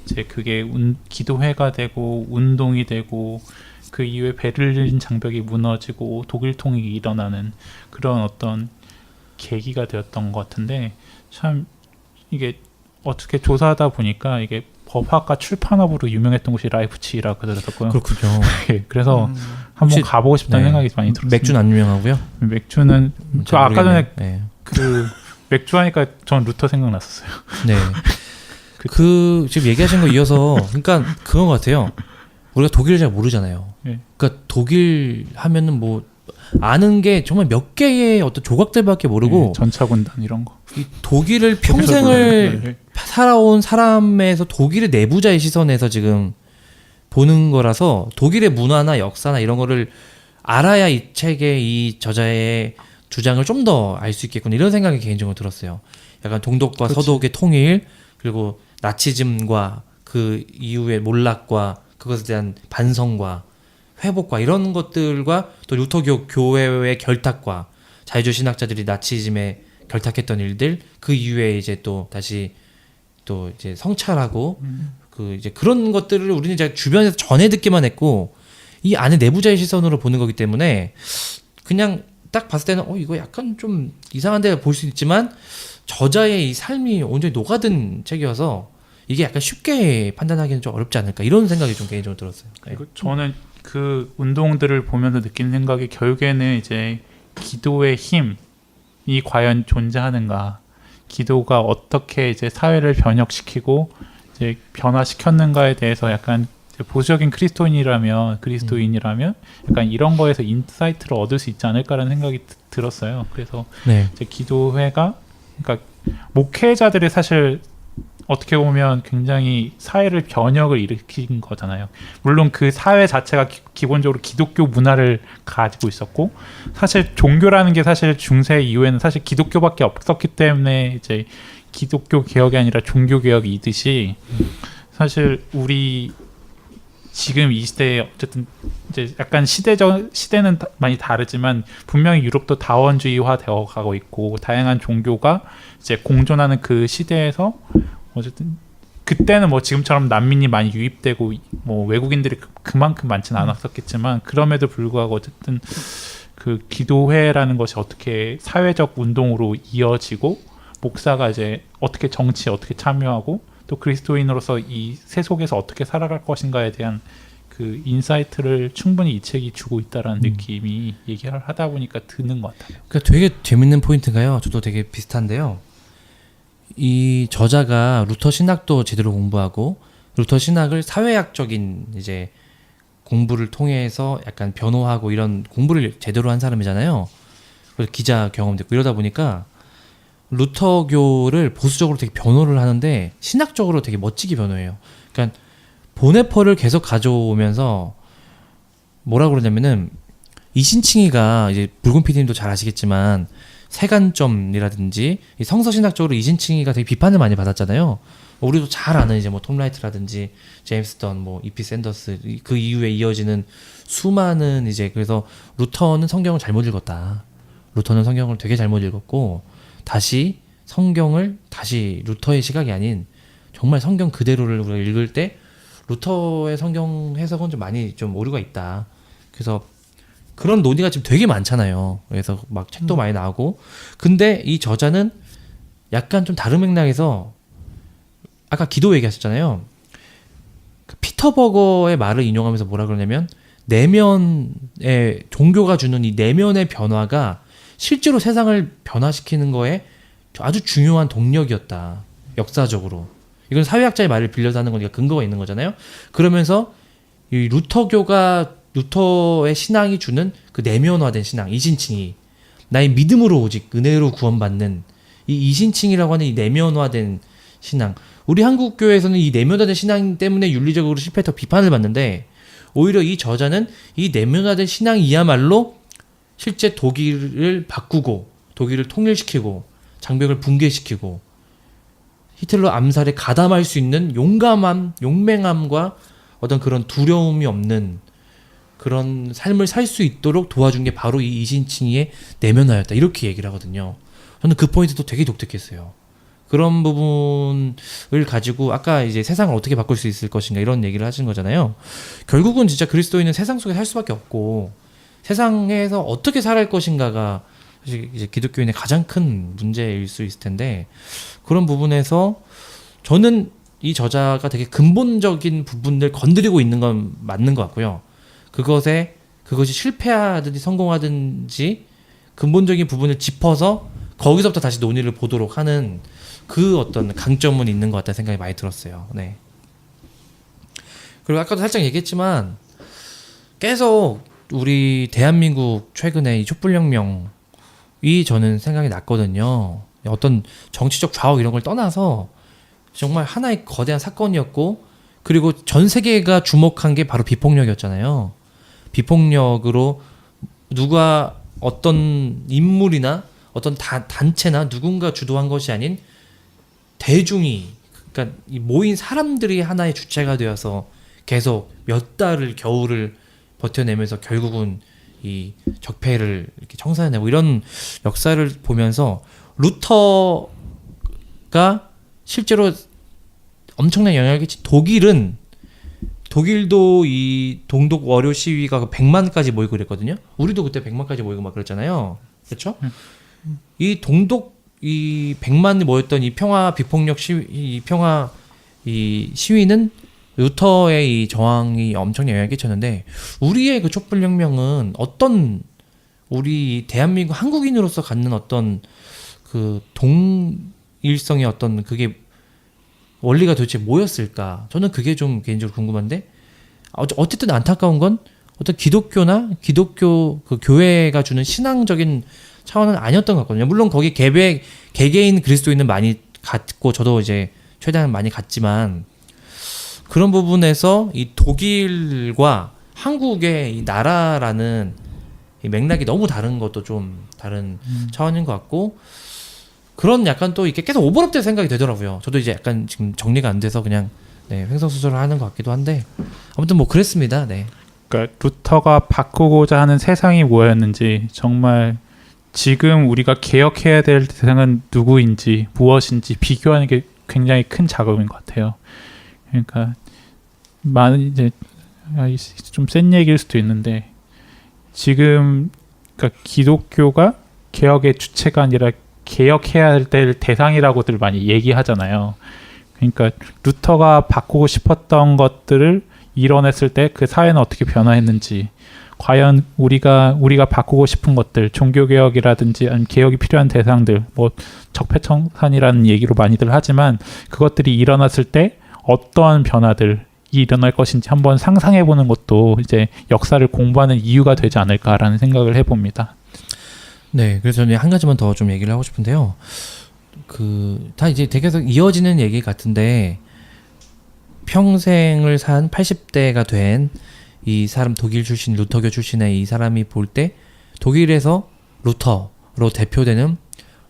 이제 그게 기도회가 되고 운동이 되고, 그 이후에 베를린 장벽이 무너지고 독일 통일이 일어나는 그런 어떤 계기가 되었던 것 같은데, 참 이게 어떻게 조사하다 보니까 이게 법학과 출판업으로 유명했던 곳이 라이프치히라고 들었었고요. 그렇군요. 네, 그래서 한번 가보고 싶다는 생각이 많이 들었습니다. 맥주는 안 유명하고요? 맥주는 저 아까 전에 네. 그 맥주 하니까 전 루터 생각났었어요. 네. 그 지금 얘기하신 거 이어서, 그러니까 그런 것 같아요. 우리가 독일을 잘 모르잖아요. 네. 그러니까 독일 하면은 뭐 아는 게 정말 몇 개의 어떤 조각들밖에 모르고 전차군단 이런 거. 이 독일을 평생을 살아온 사람에서 독일의 내부자의 시선에서 지금 보는 거라서 독일의 문화나 역사나 이런 거를 알아야 이 책의 이 저자의 주장을 좀 더 알 수 있겠구나 이런 생각이 개인적으로 들었어요. 약간 동독과 그치. 서독의 통일 그리고 나치즘과 그 이후의 몰락과 그것에 대한 반성과 회복과 이런 것들과 또 루터교 교회의 결탁과 자유주의 신학자들이 나치즘에 결탁했던 일들 그 이후에 이제 또 다시 또 이제 성찰하고 그 이제 그런 것들을 우리는 이제 주변에서 전해 듣기만 했고 이 안에 내부자의 시선으로 보는 거기 때문에 그냥 딱 봤을 때는 이거 약간 좀 이상한데 볼 수 있지만 저자의 이 삶이 온전히 녹아든 책이어서 이게 약간 쉽게 판단하기는 좀 어렵지 않을까 이런 생각이 좀 개인적으로 들었어요. 네. 그리고 저는 그 운동들을 보면서 느끼는 생각이 결국에는 이제 기도의 힘이 과연 존재하는가, 기도가 어떻게 이제 사회를 변혁시키고 이제 변화시켰는가에 대해서 약간 보수적인 그리스도인이라면 약간 이런 거에서 인사이트를 얻을 수 있지 않을까라는 생각이 들었어요. 그래서 네. 이제 기도회가 그러니까 목회자들이 사실 어떻게 보면 굉장히 사회를 변혁을 일으킨 거잖아요. 물론 그 사회 자체가 기본적으로 기독교 문화를 가지고 있었고 사실 종교라는 게 사실 중세 이후에는 사실 기독교밖에 없었기 때문에 이제 기독교 개혁이 아니라 종교 개혁이듯이 사실 우리 지금 이 시대에 어쨌든 이제 약간 시대는 많이 다르지만 분명히 유럽도 다원주의화 되어 가고 있고 다양한 종교가 이제 공존하는 그 시대에서 어쨌든 그때는 뭐 지금처럼 난민이 많이 유입되고 뭐 외국인들이 그만큼 많지는 않았었겠지만 그럼에도 불구하고 어쨌든 그 기도회라는 것이 어떻게 사회적 운동으로 이어지고 목사가 이제 어떻게 정치에 어떻게 참여하고 또 그리스도인으로서 이 세속에서 어떻게 살아갈 것인가에 대한 그 인사이트를 충분히 이 책이 주고 있다라는 느낌이 얘기를 하다 보니까 드는 것 같아요. 그러니까 되게 재밌는 포인트가요. 저도 되게 비슷한데요. 이 저자가 루터 신학도 제대로 공부하고 루터 신학을 사회학적인 이제 공부를 통해서 약간 변호하고 이런 공부를 제대로 한 사람이잖아요. 그래서 기자 경험도 있고 이러다 보니까 루터교를 보수적으로 되게 변호를 하는데 신학적으로 되게 멋지게 변호해요. 그러니까 보네퍼를 계속 가져오면서 뭐라 그러냐면은 이신칭이가 이제 붉은 PD님도 잘 아시겠지만 세간점이라든지 이 성서신학적으로 이신칭이가 되게 비판을 많이 받았잖아요. 우리도 잘 아는 이제 뭐 톰 라이트라든지 제임스 던, 뭐 이피 샌더스 그 이후에 이어지는 수많은 이제 그래서 루터는 성경을 잘못 읽었다. 루터는 성경을 되게 잘못 읽었고 다시 성경을 다시 루터의 시각이 아닌 정말 성경 그대로를 우리가 읽을 때 루터의 성경 해석은 좀 많이 좀 오류가 있다. 그래서 그런 논의가 지금 되게 많잖아요. 그래서 막 책도 많이 나오고 근데 이 저자는 약간 좀 다른 맥락에서 아까 기도 얘기하셨잖아요. 그 피터 버거의 말을 인용하면서 뭐라 그러냐면 내면의 종교가 주는 이 내면의 변화가 실제로 세상을 변화시키는 거에 아주 중요한 동력이었다. 역사적으로. 이건 사회학자의 말을 빌려서 하는 거니까 근거가 있는 거잖아요. 그러면서 이 루터의 신앙이 주는 그 내면화된 신앙, 이신칭이 나의 믿음으로 오직 은혜로 구원받는 이 이신칭이라고 하는 이 내면화된 신앙. 우리 한국 교회에서는 이 내면화된 신앙 때문에 윤리적으로 실패해서 비판을 받는데 오히려 이 저자는 이 내면화된 신앙이야말로 실제 독일을 바꾸고 독일을 통일시키고 장벽을 붕괴시키고 히틀러 암살에 가담할 수 있는 용맹함과 어떤 그런 두려움이 없는 그런 삶을 살 수 있도록 도와준 게 바로 이 이신칭이의 내면화였다. 이렇게 얘기를 하거든요. 저는 그 포인트도 되게 독특했어요. 그런 부분을 가지고 아까 이제 세상을 어떻게 바꿀 수 있을 것인가 이런 얘기를 하신 거잖아요. 결국은 진짜 그리스도인은 세상 속에 살 수밖에 없고 세상에서 어떻게 살아갈 것인가가 사실 이제 기독교인의 가장 큰 문제일 수 있을 텐데 그런 부분에서 저는 이 저자가 되게 근본적인 부분들 건드리고 있는 건 맞는 것 같고요. 그것이 실패하든지 성공하든지 근본적인 부분을 짚어서 거기서부터 다시 논의를 보도록 하는 그 어떤 강점은 있는 것 같다는 생각이 많이 들었어요. 네. 그리고 아까도 살짝 얘기했지만 계속 우리 대한민국 최근에 이 촛불혁명이 저는 생각이 났거든요. 어떤 정치적 좌우 이런 걸 떠나서 정말 하나의 거대한 사건이었고, 그리고 전 세계가 주목한 게 바로 비폭력이었잖아요. 비폭력으로 누가 어떤 인물이나 어떤 단체나 누군가 주도한 것이 아닌 대중이, 그러니까 이 모인 사람들이 하나의 주체가 되어서 계속 몇 달을 겨울을 버텨내면서 결국은 이 적폐를 이렇게 청산해내고 이런 역사를 보면서 루터가 실제로 엄청난 영향을 끼친 독일도 이 동독 월요 시위가 100만까지 모이고 그랬거든요. 우리도 그때 100만까지 모이고 막 그랬잖아요. 그렇죠? 이 동독 이 100만이 모였던 이 평화 비폭력 시위, 이 평화 이 시위는 루터의 이 저항이 엄청난 영향을 끼쳤는데, 우리의 그 촛불혁명은 어떤 우리 대한민국 한국인으로서 갖는 어떤 그 동일성의 어떤 그게 원리가 도대체 뭐였을까? 저는 그게 좀 개인적으로 궁금한데, 어쨌든 안타까운 건 어떤 기독교나 기독교 그 교회가 주는 신앙적인 차원은 아니었던 것 같거든요. 물론 거기 개개인 그리스도인은 많이 갔고, 저도 이제 최대한 많이 갔지만, 그런 부분에서 이 독일과 한국의 이 나라라는 이 맥락이 너무 다른 것도 좀 다른 차원인 것 같고, 그런 약간 또 이렇게 계속 오버랩될 생각이 되더라고요. 저도 이제 약간 지금 정리가 안 돼서 그냥 횡설수설을 하는 것 같기도 한데, 아무튼 뭐 그랬습니다. 네. 그러니까 루터가 바꾸고자 하는 세상이 뭐였는지, 정말 지금 우리가 개혁해야 될 대상은 누구인지 무엇인지 비교하는 게 굉장히 큰 작업인 것 같아요. 그러니까 많은 이제 좀 센 얘기일 수도 있는데, 지금 그러니까 기독교가 개혁의 주체가 아니라 개혁해야 될 대상이라고들 많이 얘기하잖아요. 그러니까 루터가 바꾸고 싶었던 것들을 이뤄냈을 때 그 사회는 어떻게 변화했는지, 과연 우리가 바꾸고 싶은 것들, 종교개혁이라든지 아니면 개혁이 필요한 대상들, 뭐 적폐청산이라는 얘기로 많이들 하지만, 그것들이 일어났을 때 어떠한 변화들이 일어날 것인지 한번 상상해보는 것도 이제 역사를 공부하는 이유가 되지 않을까라는 생각을 해봅니다. 네, 그래서 저는 한 가지만 더 좀 얘기를 하고 싶은데요. 다 이제 계속 이어지는 얘기 같은데, 평생을 산 80대가 된 이 사람, 독일 출신, 루터교 출신의 이 사람이 볼 때 독일에서 루터로 대표되는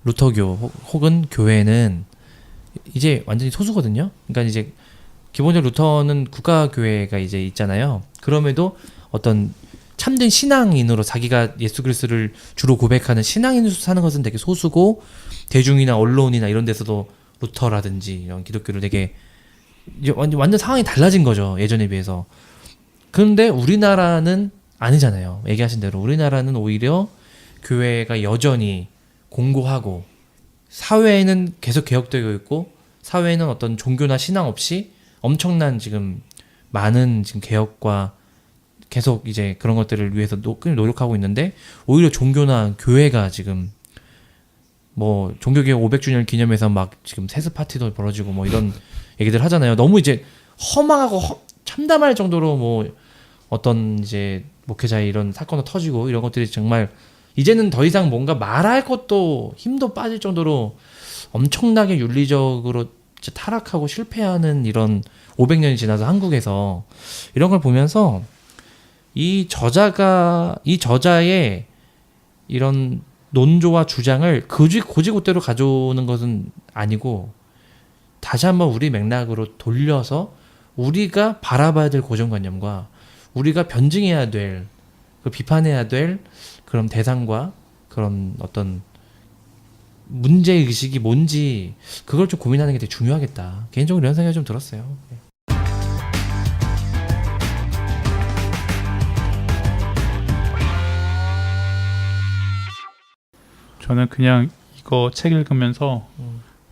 루터교 혹은 교회는 이제 완전히 소수거든요. 그러니까 이제 기본적으로 루터는 국가교회가 이제 있잖아요. 그럼에도 어떤 참된 신앙인으로 자기가 예수 그리스도를 주로 고백하는 신앙인으로 사는 것은 되게 소수고, 대중이나 언론이나 이런 데서도 루터라든지 이런 기독교를 되게 이제 완전 상황이 달라진 거죠, 예전에 비해서. 그런데 우리나라는 아니잖아요. 얘기하신 대로 우리나라는 오히려 교회가 여전히 공고하고, 사회에는 계속 개혁되고 있고, 사회에는 어떤 종교나 신앙 없이 엄청난 지금 많은 지금 개혁과 계속 이제 그런 것들을 위해서 노력하고 있는데, 오히려 종교나 교회가 지금 뭐 종교개혁 500주년 기념해서 막 지금 세습 파티도 벌어지고 뭐 이런 얘기들 하잖아요. 너무 이제 허망하고 참담할 정도로 뭐 어떤 이제 목회자의 이런 사건도 터지고 이런 것들이 정말 이제는 더 이상 뭔가 말할 것도 힘도 빠질 정도로 엄청나게 윤리적으로 타락하고 실패하는 이런 500년이 지나서 한국에서 이런 걸 보면서 이 저자의 이런 논조와 주장을 고지고대로 가져오는 것은 아니고, 다시 한번 우리 맥락으로 돌려서 우리가 바라봐야 될 고정관념과 우리가 변증해야 될, 비판해야 될 그런 대상과 그런 어떤 문제의식이 뭔지, 그걸 좀 고민하는 게 되게 중요하겠다. 개인적으로 이런 생각이 좀 들었어요. 저는 그냥 이거 책 읽으면서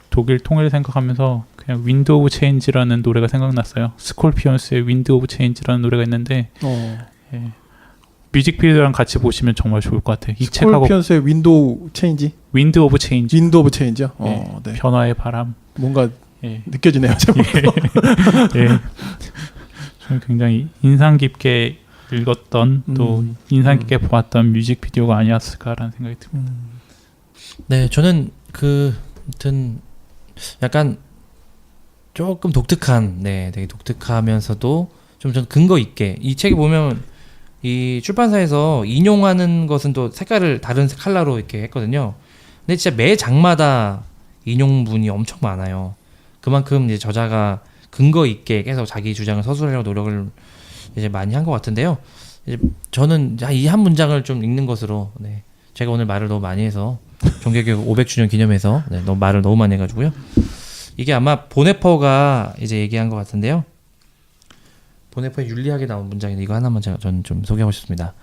독일 통일 생각하면서 그냥 윈드 오브 체인지라는 노래가 생각났어요. 스콜피언스의 윈드 오브 체인지라는 노래가 있는데, 예, 뮤직비디오랑 같이 보시면 정말 좋을 것 같아요. 이 책하고 스콜피언스의 윈도우 체인지? 윈드 오브 체인지. 윈드 오브 체인지요? 네. 네. 변화의 바람. 뭔가 예. 느껴지네요. 예. 저는 굉장히 인상 깊게 읽었던 또 인상 깊게 보았던 뮤직비디오가 아니었을까라는 생각이 듭니다. 네, 저는 아무튼 약간 조금 독특한, 네, 되게 독특하면서도 좀 근거 있게 이 책에 보면 이 출판사에서 인용하는 것은 또 색깔을 다른 컬러로 이렇게 했거든요. 근데 진짜 매 장마다 인용문이 엄청 많아요. 그만큼 이제 저자가 근거 있게 계속 자기 주장을 서술하려고 노력을 이제 많이 한 것 같은데요. 이제 저는 이 한 문장을 좀 읽는 것으로, 네, 제가 오늘 말을 너무 많이 해서 종교개혁 500주년 기념해서 너무 말을 너무 많이 해가지고요. 이게 아마 보네퍼가 이제 얘기한 것 같은데요. 보네퍼의 윤리학에 나온 문장인데 이거 하나만 저는 좀 소개하고 싶습니다.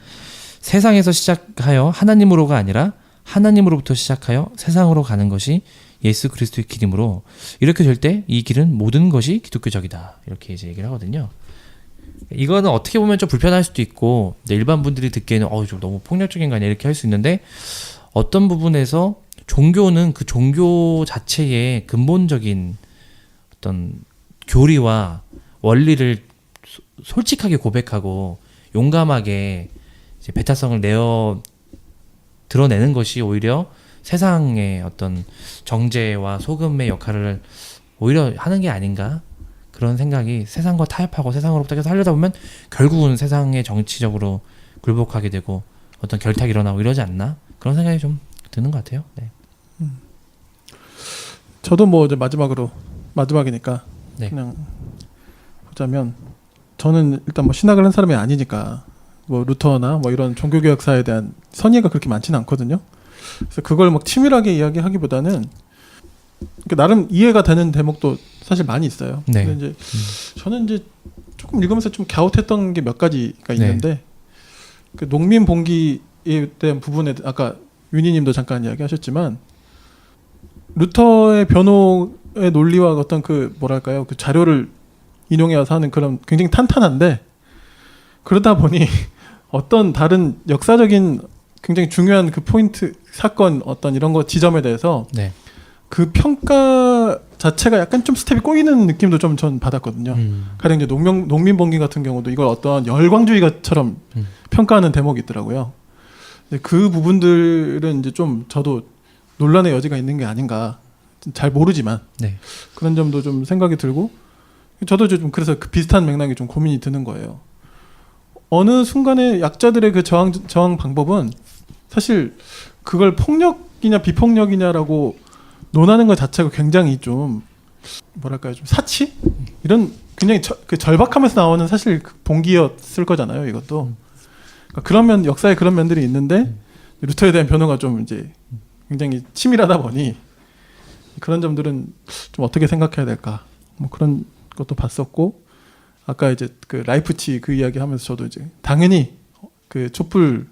세상에서 시작하여 하나님으로가 아니라 하나님으로부터 시작하여 세상으로 가는 것이 예수 그리스도의 길이므로 이렇게 될 때 이 길은 모든 것이 기독교적이다. 이렇게 이제 얘기를 하거든요. 이거는 어떻게 보면 좀 불편할 수도 있고 일반 분들이 듣기에는 좀 너무 폭력적인 거 아니야 이렇게 할 수 있는데 어떤 부분에서 종교는 그 종교 자체의 근본적인 어떤 교리와 원리를 솔직하게 고백하고 용감하게 이제 배타성을 드러내는 것이 오히려 세상의 어떤 정제와 소금의 역할을 오히려 하는 게 아닌가 그런 생각이 세상과 타협하고 세상으로부터 계속 하려다 보면 결국은 세상의 정치적으로 굴복하게 되고 어떤 결탁이 일어나고 이러지 않나 그런 생각이 좀 드는 것 같아요. 네. 저도 뭐 이제 마지막이니까 네. 그냥 보자면 저는 일단 뭐 신학을 한 사람이 아니니까 뭐 루터나 뭐 이런 종교개혁사에 대한 선의가 그렇게 많지는 않거든요. 그래서 그걸 막 치밀하게 이야기하기보다는 나름 이해가 되는 대목도 사실 많이 있어요. 네. 근데 이제 저는 이제 조금 읽으면서 좀 갸웃했던 게 몇 가지가 있는데 그 농민 봉기에 대한 부분에 아까 윤희님도 잠깐 이야기하셨지만 루터의 변호의 논리와 어떤 그 뭐랄까요 그 자료를 인용해 와서 하는 그런 굉장히 탄탄한데 그러다 보니 어떤 다른 역사적인 굉장히 중요한 그 포인트 사건 어떤 이런 거 지점에 대해서 네. 그 평가 자체가 약간 좀 스텝이 꼬이는 느낌도 좀 전 받았거든요. 가령 이제 농민봉기 같은 경우도 이걸 어떤 열광주의가처럼 평가하는 대목이 있더라고요. 근데 그 부분들은 이제 좀 저도 논란의 여지가 있는 게 아닌가 잘 모르지만 네. 그런 점도 좀 생각이 들고 저도 좀 그래서 그 비슷한 맥락이 좀 고민이 드는 거예요. 어느 순간에 약자들의 그 저항 방법은 사실 그걸 폭력이냐 비폭력이냐라고 논하는 것 자체가 굉장히 좀 뭐랄까요 좀 사치 이런 굉장히 그 절박하면서 나오는 사실 그 봉기였을 거잖아요 이것도. 그러니까 그런 면 역사에 그런 면들이 있는데 루터에 대한 변호가 좀 이제 굉장히 치밀하다 보니 그런 점들은 좀 어떻게 생각해야 될까 뭐 그런 것도 봤었고 아까 이제 그 라이프치 그 이야기 하면서 저도 이제 당연히 그 촛불을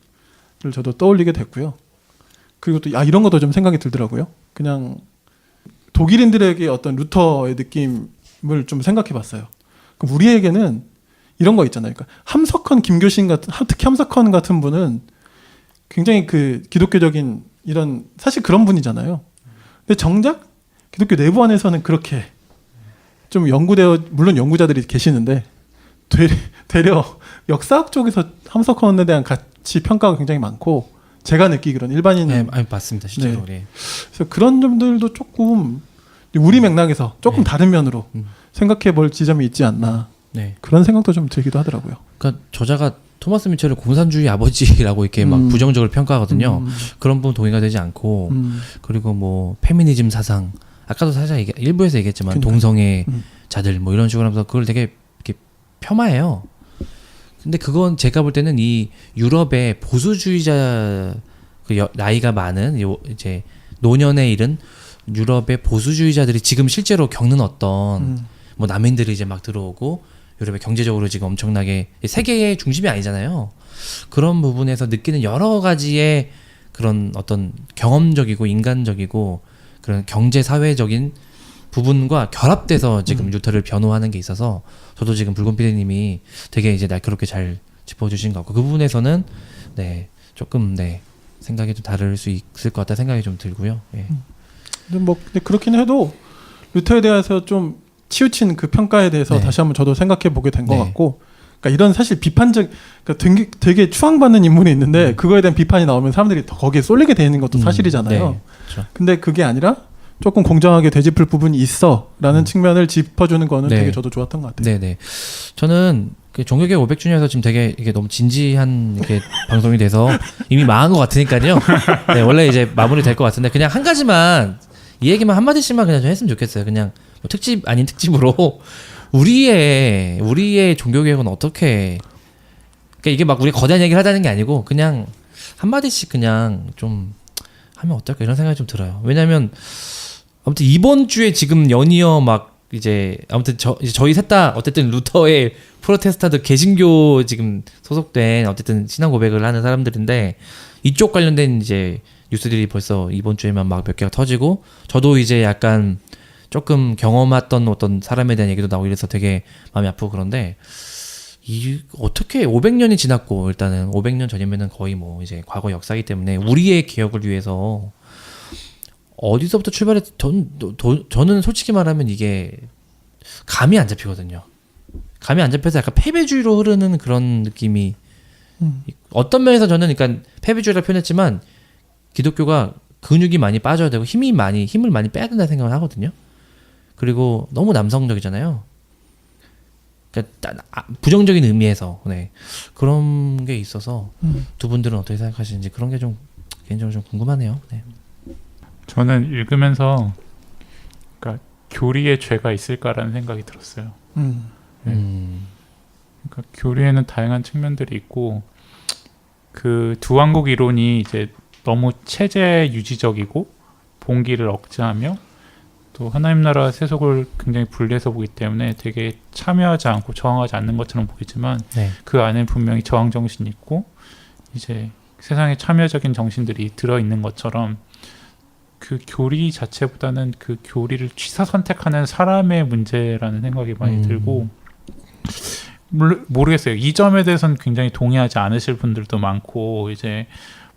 저도 떠올리게 됐고요. 그리고 또 이런 것도 좀 생각이 들더라고요. 그냥 독일인들에게 어떤 루터의 느낌을 좀 생각해 봤어요. 그럼 우리에게는 이런 거 있잖아요. 그러니까 함석헌 김교신 같은 특히 함석헌 같은 분은 굉장히 그 기독교적인 이런 사실 그런 분이잖아요. 근데 정작 기독교 내부 안에서는 그렇게 좀 물론 연구자들이 계시는데 되려 역사학 쪽에서 함석헌에 대한 가치 평가가 굉장히 많고 제가 느끼기로는 일반인은 맞습니다. 실제로. 네. 그래서 그런 점들도 조금 우리 맥락에서 조금 다른 면으로 생각해 볼 지점이 있지 않나 그런 생각도 좀 들기도 하더라고요. 그러니까 저자가 토마스 미첼을 공산주의 아버지라고 이렇게 막 부정적으로 평가하거든요. 그런 부분 동의가 되지 않고 그리고 뭐 페미니즘 사상 아까도 살짝 일부에서 얘기했지만 동성애자들 뭐 이런 식으로 하면서 그걸 되게 이렇게 폄하해요. 근데 그건 제가 볼 때는 이 유럽의 보수주의자 나이가 많은 이제 노년에 이른 유럽의 보수주의자들이 지금 실제로 겪는 어떤 뭐 난민들이 이제 막 들어오고 유럽의 경제적으로 지금 엄청나게 세계의 중심이 아니잖아요. 그런 부분에서 느끼는 여러 가지의 그런 어떤 경험적이고 인간적이고 그런 경제 사회적인 부분과 결합돼서 지금 루터를 변호하는 게 있어서 저도 지금 붉은 피디님이 되게 이제 날카롭게 잘 짚어주신 것 같고 그 부분에서는 조금 생각이 좀 다를 수 있을 것 같다 생각이 좀 들고요. 예. 근데 그렇긴 해도 루터에 대해서 좀 치우친 그 평가에 대해서 다시 한번 저도 생각해 보게 된 것 같고 그러니까 이런 사실 비판적, 그러니까 되게 추앙받는 인물이 있는데 그거에 대한 비판이 나오면 사람들이 더 거기에 쏠리게 되는 것도 사실이잖아요. 네, 그렇죠. 근데 그게 아니라 조금 공정하게 되짚을 부분이 있어라는 측면을 짚어주는 거는 네. 되게 저도 좋았던 것 같아요. 네네. 저는 그 종교개혁 500주년에서 지금 되게 이게 너무 진지한 이게 방송이 돼서 이미 망한 것 같으니까요. 네, 원래 이제 마무리 될 것 같은데 그냥 한 가지만 이 얘기만 한 마디씩만 그냥 좀 했으면 좋겠어요. 그냥 뭐 특집 아닌 특집으로 우리의 종교개혁은 어떻게 그러니까 이게 막 우리 거대한 얘기를 하자는 게 아니고 그냥 한 마디씩 그냥 좀 하면 어떨까 이런 생각이 좀 들어요. 왜냐하면 아무튼 이번 주에 지금 연이어 막 이제 아무튼 저희 셋 다 어쨌든 루터의 프로테스탄트 개신교 지금 소속된 어쨌든 신앙 고백을 하는 사람들인데 이쪽 관련된 이제 뉴스들이 벌써 이번 주에만 막 몇 개가 터지고 저도 이제 약간 조금 경험했던 어떤 사람에 대한 얘기도 나오고 이래서 되게 마음이 아프고 그런데 이 어떻게 500년이 지났고 일단은 500년 전이면은 거의 뭐 이제 과거 역사이기 때문에 우리의 개혁을 위해서 어디서부터 저는 솔직히 말하면 이게 감이 안 잡히거든요. 감이 안 잡혀서 약간 패배주의로 흐르는 그런 느낌이 어떤 면에서 저는 그러니까 패배주의라고 표현했지만 기독교가 근육이 많이 빠져야 되고 힘을 많이 빼야 된다는 생각을 하거든요. 그리고 너무 남성적이잖아요. 그러니까 부정적인 의미에서 네. 그런 게 있어서 두 분들은 어떻게 생각하시는지 그런 게 좀 개인적으로 좀 궁금하네요. 네. 저는 읽으면서 그러니까 교리에 죄가 있을까라는 생각이 들었어요. 그러니까 교리에는 다양한 측면들이 있고 그 두왕국 이론이 이제 너무 체제 유지적이고 본기를 억제하며 또 하나님 나라 세속을 굉장히 분리해서 보기 때문에 되게 참여하지 않고 저항하지 않는 것처럼 보이지만 네. 그 안에 분명히 저항 정신이 있고 이제 세상에 참여적인 정신들이 들어 있는 것처럼 그 교리 자체보다는 그 교리를 취사 선택하는 사람의 문제라는 생각이 많이 들고 모르겠어요. 이 점에 대해서는 굉장히 동의하지 않으실 분들도 많고 이제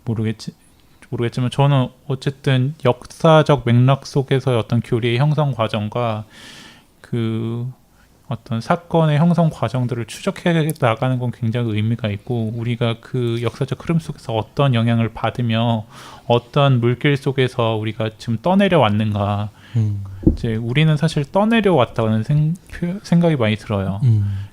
모르겠지만 저는 어쨌든 역사적 맥락 속에서 어떤 교리의 형성 과정과 그 어떤 사건의 형성 과정들을 추적해 나가는 건 굉장히 의미가 있고 우리가 그 역사적 흐름 속에서 어떤 영향을 받으며 어떤 물길 속에서 우리가 지금 떠내려 왔는가 이제 우리는 사실 떠내려 왔다는 생각이 많이 들어요.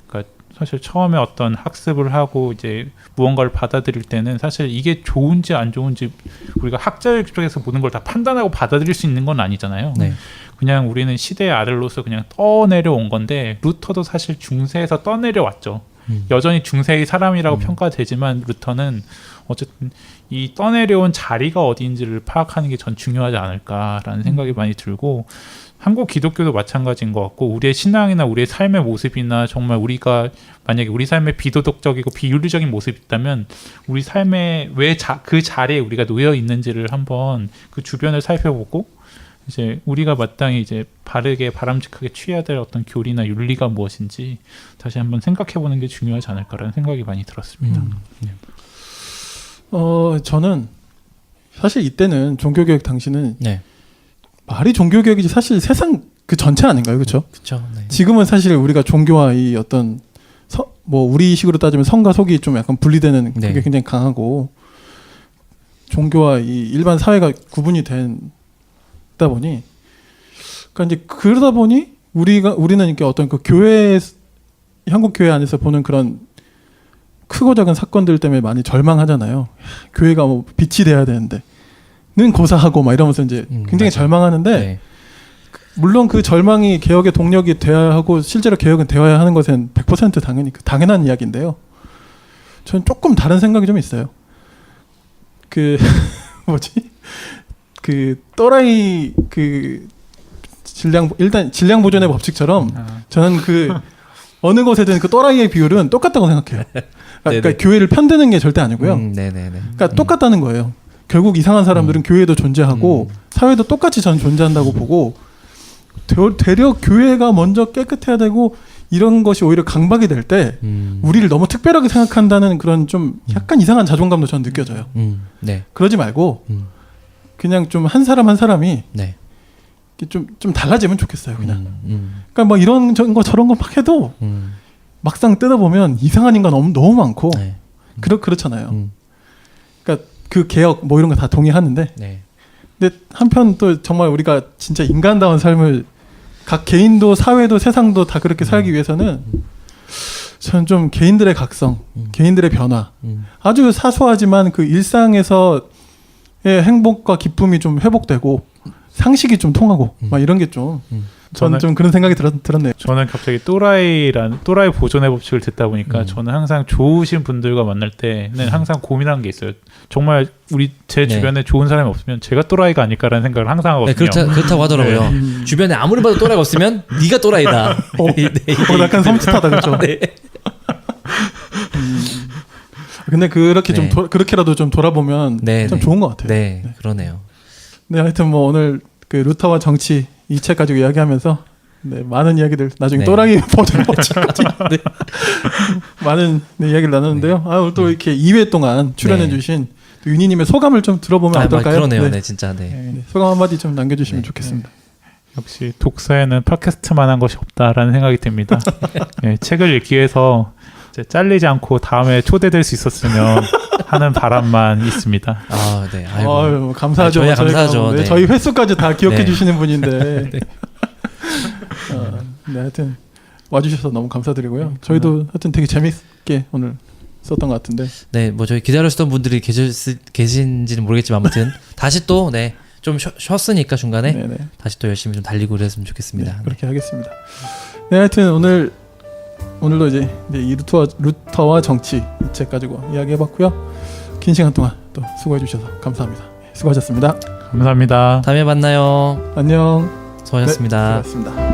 그러니까 사실 처음에 어떤 학습을 하고 이제 무언가를 받아들일 때는 사실 이게 좋은지 안 좋은지 우리가 학자의 쪽에서 모든 걸 다 판단하고 받아들일 수 있는 건 아니잖아요. 네. 그냥 우리는 시대의 아들로서 그냥 떠내려온 건데 루터도 사실 중세에서 떠내려왔죠. 여전히 중세의 사람이라고 평가되지만 루터는 어쨌든 이 떠내려온 자리가 어디인지를 파악하는 게 전 중요하지 않을까라는 생각이 많이 들고 한국 기독교도 마찬가지인 것 같고 우리의 신앙이나 우리의 삶의 모습이나 정말 우리가 만약에 우리 삶에 비도덕적이고 비윤리적인 모습이 있다면 우리 삶에 왜 그 자리에 우리가 놓여 있는지를 한번 그 주변을 살펴보고 이제 우리가 마땅히 이제 바르게 바람직하게 취해야 될 어떤 교리나 윤리가 무엇인지 다시 한번 생각해보는 게 중요하지 않을까라는 생각이 많이 들었습니다. 저는 사실 이때는 종교개혁 당시는 네. 말이 종교개혁이지 사실 세상 그 전체 아닌가요, 그렇죠? 그렇죠. 네. 지금은 사실 우리가 종교와 이 어떤 뭐 우리식으로 따지면 성과 속이 좀 약간 분리되는 그게 네. 굉장히 강하고 종교와 이 일반 사회가 구분이 되다 보니 그러니까 이제 그러다 보니 우리는 이렇게 어떤 그 교회 한국 교회 안에서 보는 그런 크고 작은 사건들 때문에 많이 절망하잖아요. 교회가 뭐 빛이 돼야 되는데 는 고사하고 막 이러면서 이제 굉장히 맞아요. 절망하는데 네. 물론 그 절망이 개혁의 동력이 되어야 하고 실제로 개혁은 되어야 하는 것은 100% 당연한 이야기인데요. 저는 조금 다른 생각이 좀 있어요. 그 뭐지? 그 또라이 그 일단 질량 보존의 법칙처럼 저는 그 어느 곳에든 그 또라이의 비율은 똑같다고 생각해요. 그러니까 교회를 편드는 게 절대 아니고요. 네네네. 그러니까 똑같다는 거예요. 결국 이상한 사람들은 교회도 존재하고 사회도 똑같이 저는 존재한다고 보고 되려 교회가 먼저 깨끗해야 되고 이런 것이 오히려 강박이 될 때 우리를 너무 특별하게 생각한다는 그런 좀 약간 이상한 자존감도 저는 느껴져요. 네. 그러지 말고 그냥 좀 한 사람 한 사람이 네. 좀 달라지면 좋겠어요. 그냥. 그러니까 뭐 이런 거 저런 거 막 해도 막상 뜯어보면 이상한 인간 너무 많고 네. 그렇잖아요. 그러니까 그 개혁 뭐 이런 거 다 동의하는데 네. 근데 한편 또 정말 우리가 진짜 인간다운 삶을 각 개인도 사회도 세상도 다 그렇게 살기 위해서는 저는 좀 개인들의 각성, 개인들의 변화 아주 사소하지만 그 일상에서의 행복과 기쁨이 좀 회복되고 상식이 좀 통하고 막 이런 게 좀 저는 좀 그런 생각이 들었네요. 저는 갑자기 또라이 보존의 법칙을 듣다 보니까 저는 항상 좋으신 분들과 만날 때는 항상 고민하는 게 있어요. 정말 제 주변에 좋은 사람이 없으면 제가 또라이가 아닐까라는 생각을 항상 하거든요. 네, 그렇다고 하더라고요. 주변에 아무리 봐도 또라이가 없으면 네가 또라이다. 약간 섬찟하다 그렇죠. 네. 근데 그렇게 네. 좀 그렇게라도 좀 돌아보면 네, 참 네. 좋은 것 같아요. 네, 그러네요. 네, 하여튼 뭐 오늘 그 루터와 정치 이 책 가지고 이야기하면서 네, 많은 이야기들 나중에 네. 또라이 버전 네. 많은 이야기를 나눴는데요. 아, 오늘 또 이렇게 2회 동안 출연해주신 윤희님의 소감을 좀 들어보면 어떨까요? 그러네요. 네, 진짜. 네. 네, 소감 한마디 좀 남겨주시면 네. 좋겠습니다. 역시 독서에는 팟캐스트만한 것이 없다라는 생각이 듭니다. 네, 책을 읽기 위해서 이제 잘리지 않고 다음에 초대될 수 있었으면 하는 바람만 있습니다. 아, 네. 아이고. 아유, 감사하죠. 저희가 감사하죠. 네, 네. 저희 횟수까지 다 기억해 네. 주시는 분인데. 네, 하여튼 와주셔서 너무 감사드리고요. 저희도 하여튼 되게 재밌게 오늘 썼던 것 같은데. 네, 뭐 저희 기다리시던 분들이 계신지는 모르겠지만 아무튼 다시 또 좀 쉬었으니까 중간에 네네. 다시 또 열심히 좀 달리고 그랬으면 좋겠습니다. 네, 그렇게 하겠습니다. 네, 하여튼 오늘도 이제 이 루터와 정치 이 책 가지고 이야기해봤고요. 긴 시간 동안 또 수고해주셔서 감사합니다. 수고하셨습니다. 감사합니다. 다음에 만나요. 안녕. 수고하셨습니다. 네, 수고하셨습니다.